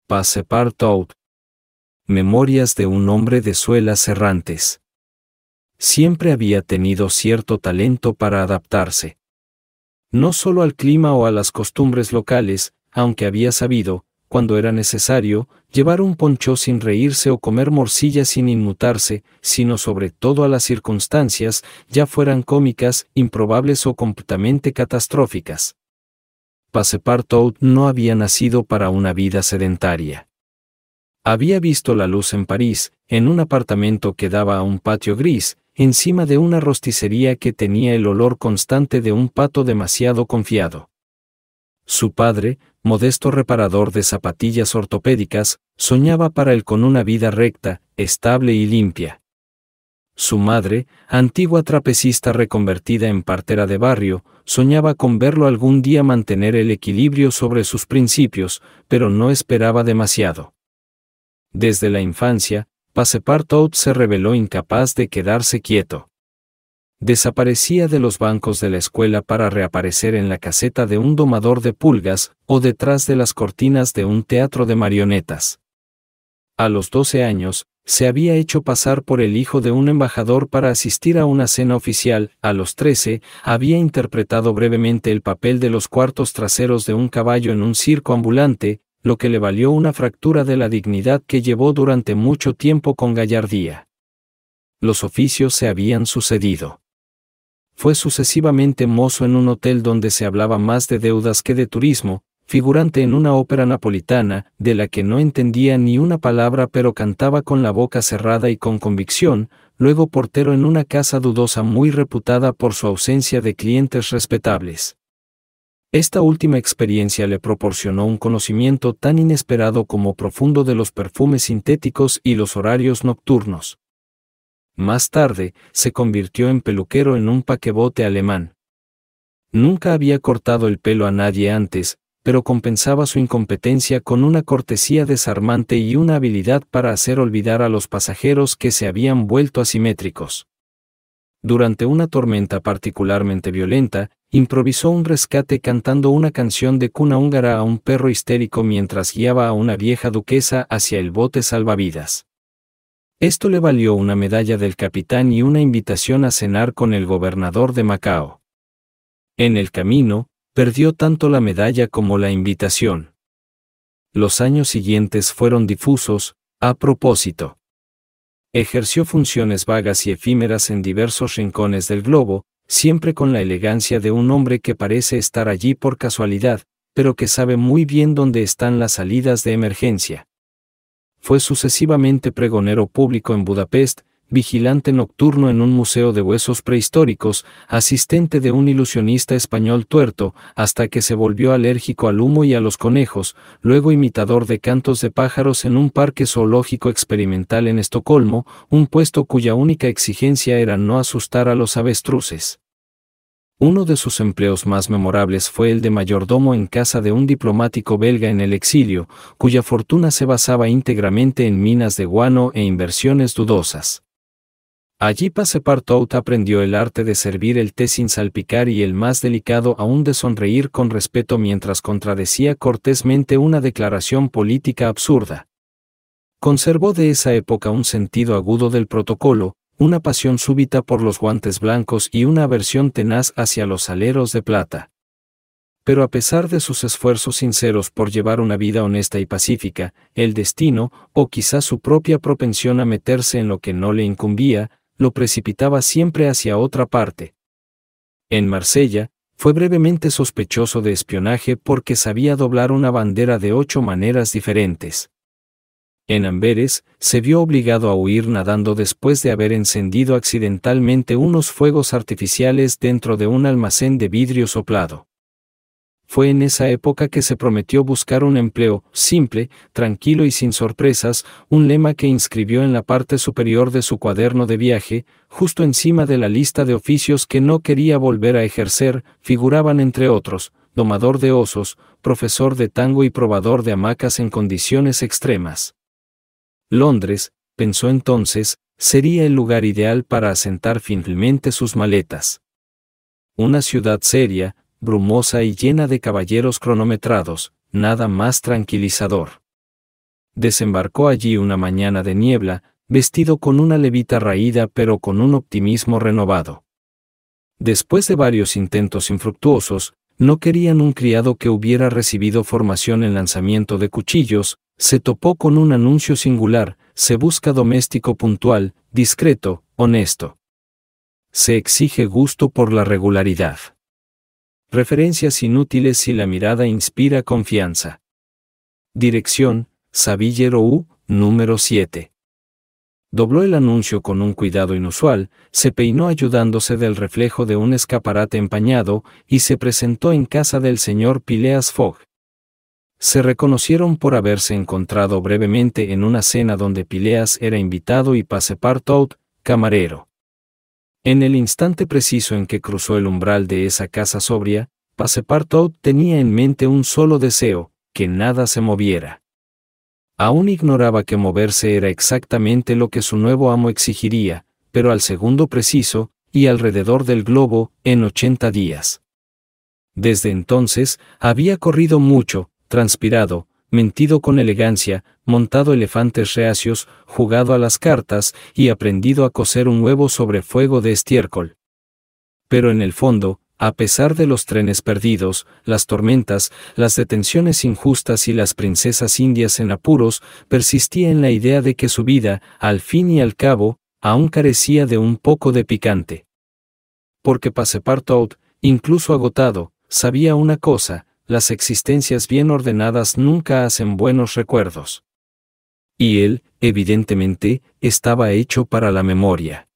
Passepartout. Memorias de un hombre de suelas errantes. Siempre había tenido cierto talento para adaptarse. No solo al clima o a las costumbres locales, aunque había sabido, cuando era necesario, llevar un poncho sin reírse o comer morcilla sin inmutarse, sino sobre todo a las circunstancias, ya fueran cómicas, improbables o completamente catastróficas. Passepartout no había nacido para una vida sedentaria. Había visto la luz en París, en un apartamento que daba a un patio gris, encima de una rosticería que tenía el olor constante de un pato demasiado confiado. Su padre, modesto reparador de zapatillas ortopédicas, soñaba para él con una vida recta, estable y limpia. Su madre, antigua trapecista reconvertida en partera de barrio, soñaba con verlo algún día mantener el equilibrio sobre sus principios, pero no esperaba demasiado. Desde la infancia, Passepartout se reveló incapaz de quedarse quieto. Desaparecía de los bancos de la escuela para reaparecer en la caseta de un domador de pulgas o detrás de las cortinas de un teatro de marionetas. A los 12 años, se había hecho pasar por el hijo de un embajador para asistir a una cena oficial. A los 13, había interpretado brevemente el papel de los cuartos traseros de un caballo en un circo ambulante, lo que le valió una fractura de la dignidad que llevó durante mucho tiempo con gallardía. Los oficios se habían sucedido. Fue sucesivamente mozo en un hotel donde se hablaba más de deudas que de turismo, figurante en una ópera napolitana, de la que no entendía ni una palabra pero cantaba con la boca cerrada y con convicción, luego portero en una casa dudosa muy reputada por su ausencia de clientes respetables. Esta última experiencia le proporcionó un conocimiento tan inesperado como profundo de los perfumes sintéticos y los horarios nocturnos. Más tarde, se convirtió en peluquero en un paquebote alemán. Nunca había cortado el pelo a nadie antes, pero compensaba su incompetencia con una cortesía desarmante y una habilidad para hacer olvidar a los pasajeros que se habían vuelto asimétricos. Durante una tormenta particularmente violenta, improvisó un rescate cantando una canción de cuna húngara a un perro histérico mientras guiaba a una vieja duquesa hacia el bote salvavidas. Esto le valió una medalla del capitán y una invitación a cenar con el gobernador de Macao. En el camino, perdió tanto la medalla como la invitación. Los años siguientes fueron difusos, a propósito. Ejerció funciones vagas y efímeras en diversos rincones del globo, siempre con la elegancia de un hombre que parece estar allí por casualidad, pero que sabe muy bien dónde están las salidas de emergencia. Fue sucesivamente pregonero público en Budapest, vigilante nocturno en un museo de huesos prehistóricos, asistente de un ilusionista español tuerto, hasta que se volvió alérgico al humo y a los conejos, luego imitador de cantos de pájaros en un parque zoológico experimental en Estocolmo, un puesto cuya única exigencia era no asustar a los avestruces. Uno de sus empleos más memorables fue el de mayordomo en casa de un diplomático belga en el exilio, cuya fortuna se basaba íntegramente en minas de guano e inversiones dudosas. Allí Passepartout aprendió el arte de servir el té sin salpicar y el más delicado aún de sonreír con respeto mientras contradecía cortésmente una declaración política absurda. Conservó de esa época un sentido agudo del protocolo, una pasión súbita por los guantes blancos y una aversión tenaz hacia los aleros de plata. Pero a pesar de sus esfuerzos sinceros por llevar una vida honesta y pacífica, el destino, o quizás su propia propensión a meterse en lo que no le incumbía, lo precipitaba siempre hacia otra parte. En Marsella, fue brevemente sospechoso de espionaje porque sabía doblar una bandera de 8 maneras diferentes. En Amberes, se vio obligado a huir nadando después de haber encendido accidentalmente unos fuegos artificiales dentro de un almacén de vidrio soplado. Fue en esa época que se prometió buscar un empleo simple, tranquilo y sin sorpresas, un lema que inscribió en la parte superior de su cuaderno de viaje, justo encima de la lista de oficios que no quería volver a ejercer. Figuraban entre otros, domador de osos, profesor de tango y probador de hamacas en condiciones extremas. Londres, pensó entonces, sería el lugar ideal para asentar finalmente sus maletas. Una ciudad seria, brumosa y llena de caballeros cronometrados, nada más tranquilizador. desembarcó allí una mañana de niebla, vestido con una levita raída pero con un optimismo renovado. Después de varios intentos infructuosos, no querían un criado que hubiera recibido formación en lanzamiento de cuchillos, se topó con un anuncio singular: se busca doméstico puntual, discreto, honesto. Se exige gusto por la regularidad. Referencias inútiles si la mirada inspira confianza. Dirección: Saville Row, número 7. Dobló el anuncio con un cuidado inusual, se peinó ayudándose del reflejo de un escaparate empañado, y se presentó en casa del señor Phileas Fogg. Se reconocieron por haberse encontrado brevemente en una cena donde Phileas era invitado y Passepartout, camarero. En el instante preciso en que cruzó el umbral de esa casa sobria, Passepartout tenía en mente un solo deseo: que nada se moviera. Aún ignoraba que moverse era exactamente lo que su nuevo amo exigiría, pero al segundo preciso, y alrededor del globo, en 80 días. Desde entonces, había corrido mucho, transpirado, mentido con elegancia, montado elefantes reacios, jugado a las cartas, y aprendido a cocer un huevo sobre fuego de estiércol. Pero en el fondo, a pesar de los trenes perdidos, las tormentas, las detenciones injustas y las princesas indias en apuros, persistía en la idea de que su vida, al fin y al cabo, aún carecía de un poco de picante. Porque Passepartout, incluso agotado, sabía una cosa: las existencias bien ordenadas nunca hacen buenos recuerdos. Y él, evidentemente, estaba hecho para la memoria.